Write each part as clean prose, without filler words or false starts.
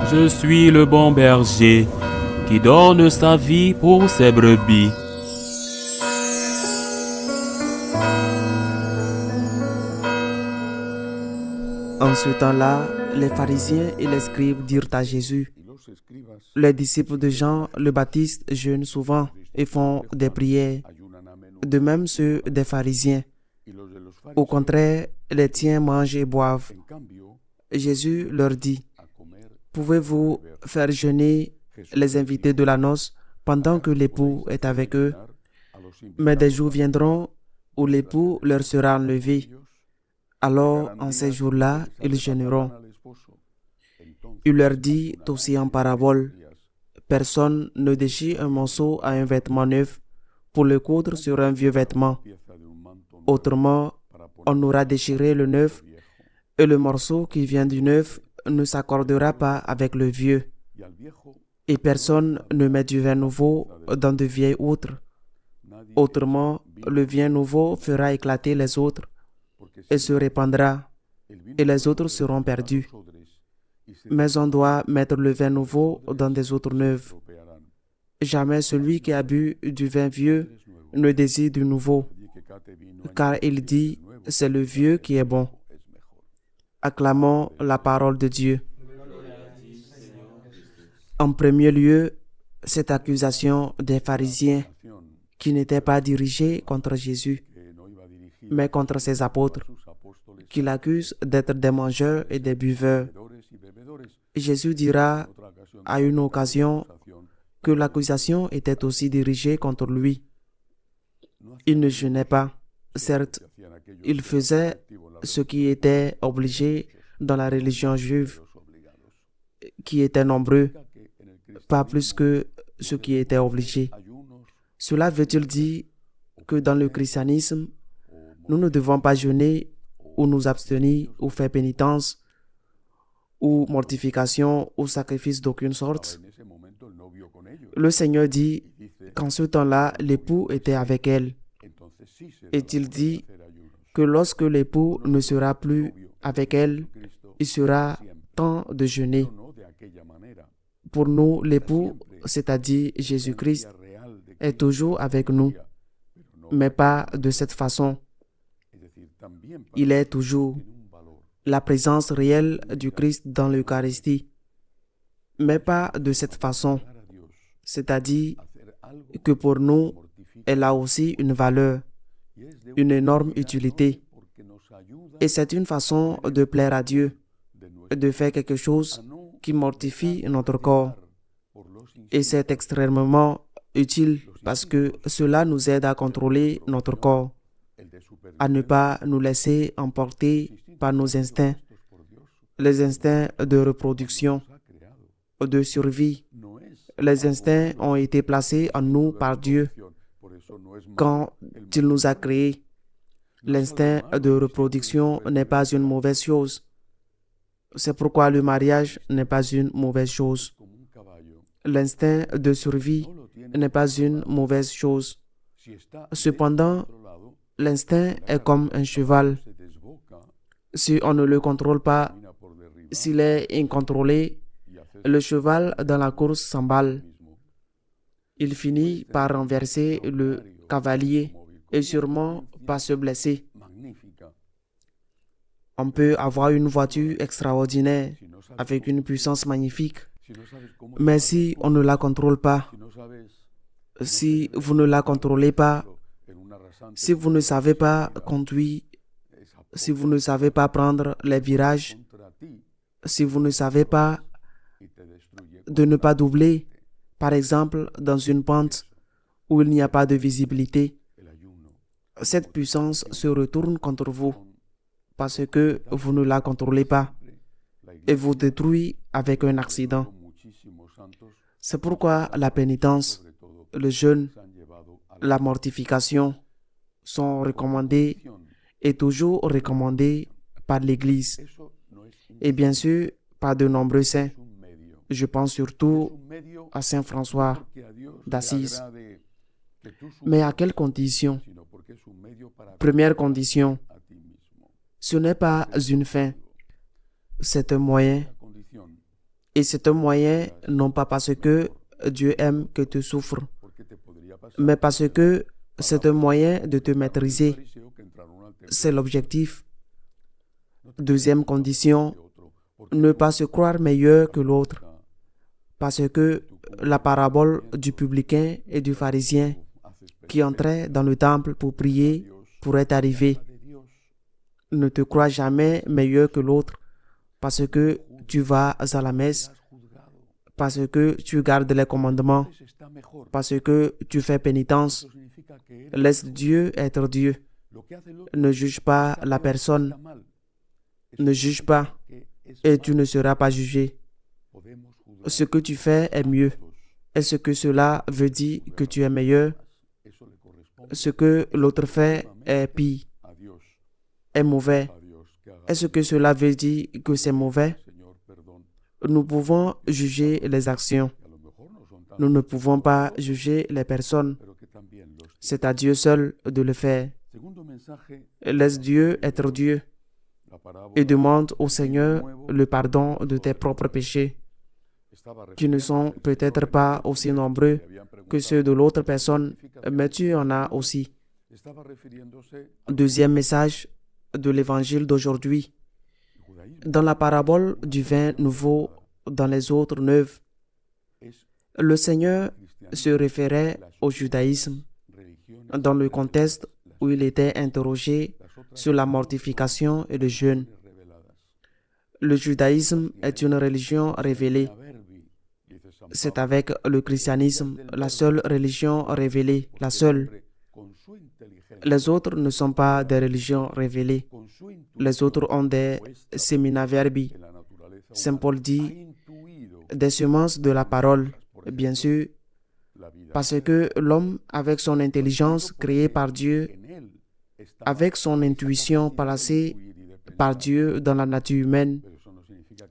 Je suis le bon berger qui donne sa vie pour ses brebis. En ce temps-là, les pharisiens et les scribes dirent à Jésus: les disciples de Jean le Baptiste jeûnent souvent et font des prières, de même ceux des pharisiens. Au contraire, les tiens mangent et boivent. Jésus leur dit: pouvez-vous faire jeûner les invités de la noce pendant que l'époux est avec eux? Mais des jours viendront où l'époux leur sera enlevé. Alors, en ces jours-là, ils jeûneront. Il leur dit aussi en parabole: personne ne déchire un morceau à un vêtement neuf pour le coudre sur un vieux vêtement. Autrement, on aura déchiré le neuf et le morceau qui vient du neuf ne s'accordera pas avec le vieux. Et personne ne met du vin nouveau dans de vieilles outres. Autrement, le vin nouveau fera éclater les autres et se répandra, et les autres seront perdus. Mais on doit mettre le vin nouveau dans des outres neuves. Jamais celui qui a bu du vin vieux ne désire du nouveau, car il dit: c'est le vieux qui est bon. Acclamons la parole de Dieu. En premier lieu, cette accusation des pharisiens qui n'était pas dirigée contre Jésus, mais contre ses apôtres, qui l'accusent d'être des mangeurs et des buveurs. Jésus dira à une occasion que l'accusation était aussi dirigée contre lui. Il ne jeûnait pas. Certes, il faisait ce qui était obligé dans la religion juive, qui était nombreux, pas plus que ce qui était obligé. Cela veut-il dire que dans le christianisme, nous ne devons pas jeûner ou nous abstenir ou faire pénitence ou mortification ou sacrifice d'aucune sorte? Le Seigneur dit qu'en ce temps-là, l'époux était avec elle. Et il dit que lorsque l'époux ne sera plus avec elle, il sera temps de jeûner. Pour nous, l'époux, c'est-à-dire Jésus-Christ, est toujours avec nous, mais pas de cette façon. Il est toujours la présence réelle du Christ dans l'Eucharistie, mais pas de cette façon. C'est-à-dire que pour nous, elle a aussi une valeur, une énorme utilité. Et c'est une façon de plaire à Dieu, de faire quelque chose qui mortifie notre corps. Et c'est extrêmement utile parce que cela nous aide à contrôler notre corps, à ne pas nous laisser emporter par nos instincts, les instincts de reproduction, de survie. Les instincts ont été placés en nous par Dieu quand il nous a créés. L'instinct de reproduction n'est pas une mauvaise chose. C'est pourquoi le mariage n'est pas une mauvaise chose. L'instinct de survie n'est pas une mauvaise chose. Cependant, l'instinct est comme un cheval. Si on ne le contrôle pas, s'il est incontrôlé, le cheval dans la course s'emballe. Il finit par renverser le cavalier et sûrement par se blesser. On peut avoir une voiture extraordinaire avec une puissance magnifique, mais si on ne la contrôle pas, si vous ne la contrôlez pas, si vous ne savez pas conduire, si vous ne savez pas prendre les virages, si vous ne savez pas de ne pas doubler, par exemple dans une pente où il n'y a pas de visibilité, cette puissance se retourne contre vous parce que vous ne la contrôlez pas et vous détruit avec un accident. C'est pourquoi la pénitence, le jeûne, la mortification sont recommandés et toujours recommandés par l'Église et bien sûr par de nombreux saints. Je pense surtout à Saint François d'Assise. Mais à quelles conditions? Première condition, ce n'est pas une fin, c'est un moyen. Et c'est un moyen, non pas parce que Dieu aime que tu souffres, mais parce que c'est un moyen de te maîtriser. C'est l'objectif. Deuxième condition, ne pas se croire meilleur que l'autre, parce que la parabole du publicain et du pharisien qui entrait dans le temple pour prier pourrait arriver. Ne te crois jamais meilleur que l'autre, parce que tu vas à la messe, parce que tu gardes les commandements, parce que tu fais pénitence. Laisse Dieu être Dieu. Ne juge pas la personne. Ne juge pas et tu ne seras pas jugé. Ce que tu fais est mieux. Est-ce que cela veut dire que tu es meilleur? Ce que l'autre fait est pire, est mauvais. Est-ce que cela veut dire que c'est mauvais? Nous pouvons juger les actions. Nous ne pouvons pas juger les personnes. C'est à Dieu seul de le faire. Laisse Dieu être Dieu et demande au Seigneur le pardon de tes propres péchés, qui ne sont peut-être pas aussi nombreux que ceux de l'autre personne, mais tu en as aussi. Deuxième message de l'évangile d'aujourd'hui. Dans la parabole du vin nouveau, dans les autres neuves, le Seigneur se référait au judaïsme dans le contexte où il était interrogé sur la mortification et le jeûne. Le judaïsme est une religion révélée. C'est avec le christianisme la seule religion révélée, la seule. Les autres ne sont pas des religions révélées. Les autres ont des semina verbi. Saint Paul dit des semences de la parole, bien sûr, parce que l'homme, avec son intelligence créée par Dieu, avec son intuition placée par Dieu dans la nature humaine,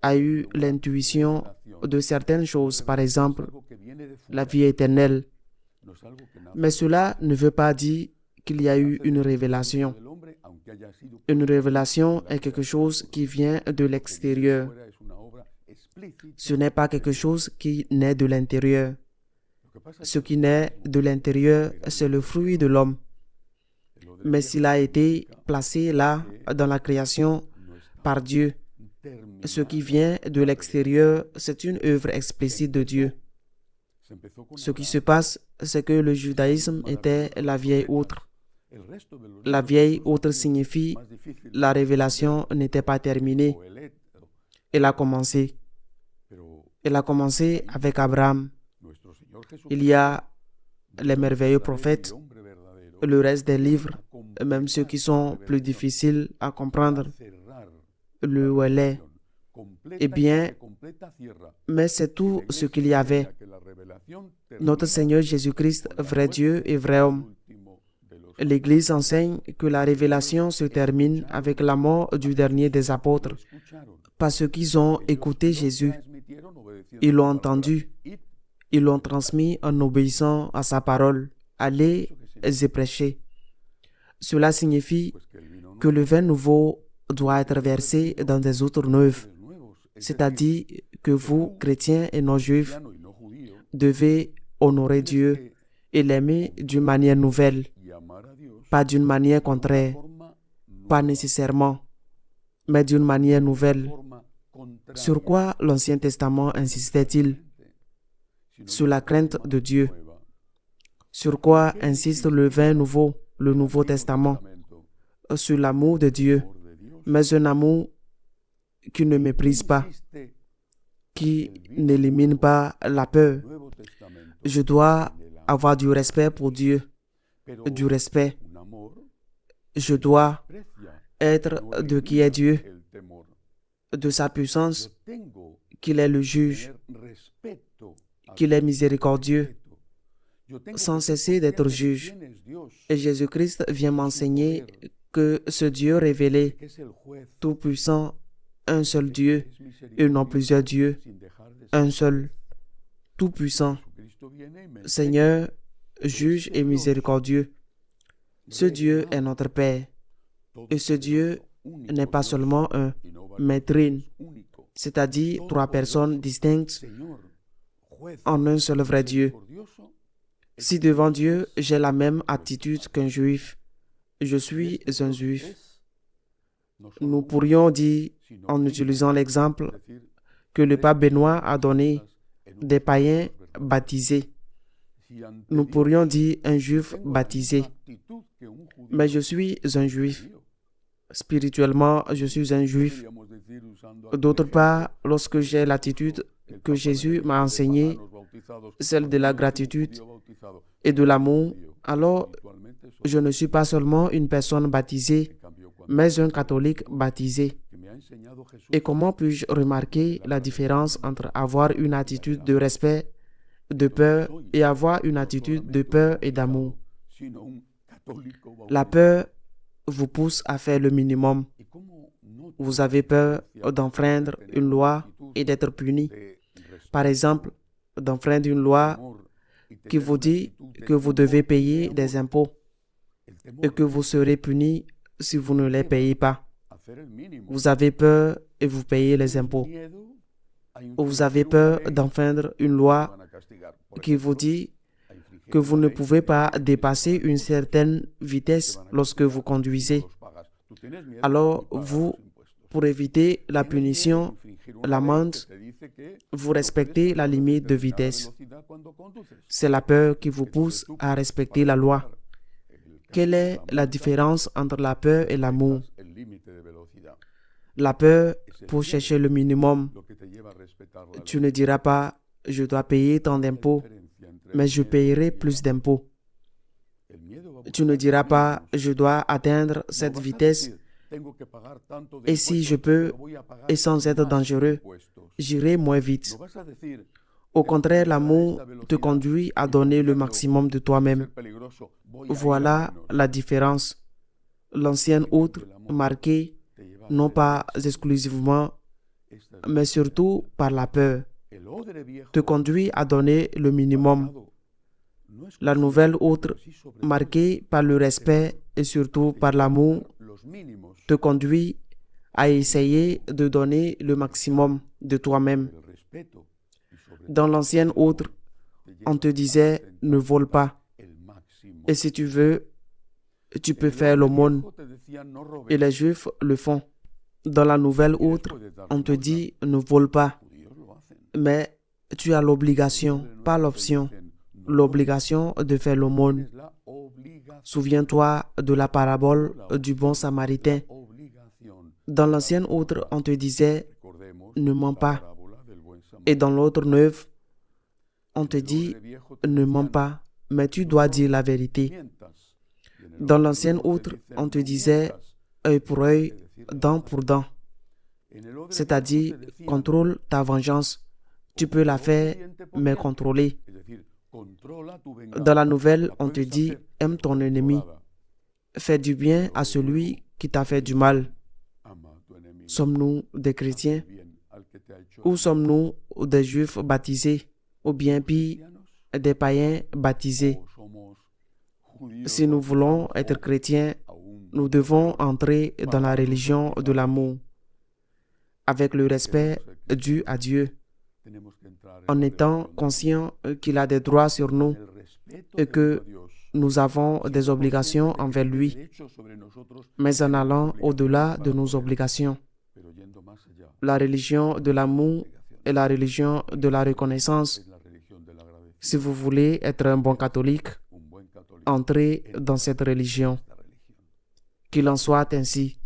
a eu l'intuition de certaines choses, par exemple, la vie éternelle. Mais cela ne veut pas dire qu'il y a eu une révélation. Une révélation est quelque chose qui vient de l'extérieur. Ce n'est pas quelque chose qui naît de l'intérieur. Ce qui naît de l'intérieur, c'est le fruit de l'homme. Mais s'il a été placé là, dans la création, par Dieu, ce qui vient de l'extérieur, c'est une œuvre explicite de Dieu. Ce qui se passe, c'est que le judaïsme était la vieille outre. La vieille outre signifie la révélation n'était pas terminée. Elle a commencé. Elle a commencé avec Abraham. Il y a les merveilleux prophètes, le reste des livres, même ceux qui sont plus difficiles à comprendre, le ouellet. Eh bien, mais c'est tout ce qu'il y avait. Notre Seigneur Jésus-Christ, vrai Dieu et vrai homme. L'Église enseigne que la révélation se termine avec la mort du dernier des apôtres, parce qu'ils ont écouté Jésus. Ils l'ont entendu. Ils l'ont transmis en obéissant à sa parole. Allez et prêchez. Cela signifie que le vin nouveau doit être versé dans des outres neuves. C'est-à-dire que vous, chrétiens et non-juifs, devez honorer Dieu et l'aimer d'une manière nouvelle, pas d'une manière contraire, pas nécessairement, mais d'une manière nouvelle. Sur quoi l'Ancien Testament insistait-il? Sur la crainte de Dieu. Sur quoi insiste le vin nouveau, le Nouveau Testament? Sur l'amour de Dieu, mais un amour qui ne méprise pas, qui n'élimine pas la peur. Je dois avoir du respect pour Dieu, du respect. Je dois être de qui est Dieu, de sa puissance, qu'il est le juge, qu'il est miséricordieux, sans cesser d'être juge. Et Jésus-Christ vient m'enseigner que ce Dieu révélé, tout-puissant, un seul Dieu, et non plusieurs dieux, un seul, tout-puissant, Seigneur, juge et miséricordieux. Ce Dieu est notre Père. Et ce Dieu n'est pas seulement un, mais trine. c'est-à-dire trois personnes distinctes en un seul vrai Dieu. Si devant Dieu, j'ai la même attitude qu'un juif, je suis un juif. Nous pourrions dire, en utilisant l'exemple que le pape Benoît a donné des païens baptisés, nous pourrions dire un juif baptisé. Mais je suis un juif. Spirituellement, je suis un juif. D'autre part, lorsque j'ai l'attitude que Jésus m'a enseignée, celle de la gratitude et de l'amour, alors je ne suis pas seulement une personne baptisée, mais un catholique baptisé. Et comment puis-je remarquer la différence entre avoir une attitude de respect, de peur et avoir une attitude de peur et d'amour? La peur vous pousse à faire le minimum. Vous avez peur d'enfreindre une loi et d'être puni. Par exemple, d'enfreindre une loi qui vous dit que vous devez payer des impôts et que vous serez puni si vous ne les payez pas. Vous avez peur et vous payez les impôts. Vous avez peur d'enfreindre une loi qui vous dit que vous ne pouvez pas dépasser une certaine vitesse lorsque vous conduisez. Alors, vous, pour éviter la punition, l'amende, vous respectez la limite de vitesse. C'est la peur qui vous pousse à respecter la loi. Quelle est la différence entre la peur et l'amour? La peur pour chercher le minimum. Tu ne diras pas, je dois payer tant d'impôts, mais je payerai plus d'impôts. Tu ne diras pas, je dois atteindre cette vitesse, et si je peux, et sans être dangereux, j'irai moins vite. Au contraire, l'amour te conduit à donner le maximum de toi-même. Voilà la différence. L'ancienne outre, marquée non pas exclusivement, mais surtout par la peur, te conduit à donner le minimum. La nouvelle outre, marquée par le respect et surtout par l'amour, te conduit à essayer de donner le maximum de toi-même. Dans l'ancienne outre, on te disait ne vole pas. Et si tu veux, tu peux faire l'aumône. Et les Juifs le font. Dans la nouvelle outre, on te dit ne vole pas. Mais tu as l'obligation, pas l'option, l'obligation de faire l'aumône. Souviens-toi de la parabole du bon samaritain. Dans l'ancienne outre, on te disait ne mens pas. Et dans l'autre neuve, on te dit ne mens pas, mais tu dois dire la vérité. Dans l'ancienne outre, on te disait œil pour œil, dent pour dent. C'est-à-dire, contrôle ta vengeance. Tu peux la faire, mais contrôler. Dans la nouvelle, on te dit aime ton ennemi. Fais du bien à celui qui t'a fait du mal. Sommes-nous des chrétiens? Ou sommes-nous des juifs baptisés? Ou bien pire, des païens baptisés? Si nous voulons être chrétiens, nous devons entrer dans la religion de l'amour, avec le respect dû à Dieu, en étant conscient qu'il a des droits sur nous et que nous avons des obligations envers lui, mais en allant au-delà de nos obligations. La religion de l'amour est la religion de la reconnaissance. Si vous voulez être un bon catholique, entrez dans cette religion. Qu'il en soit ainsi.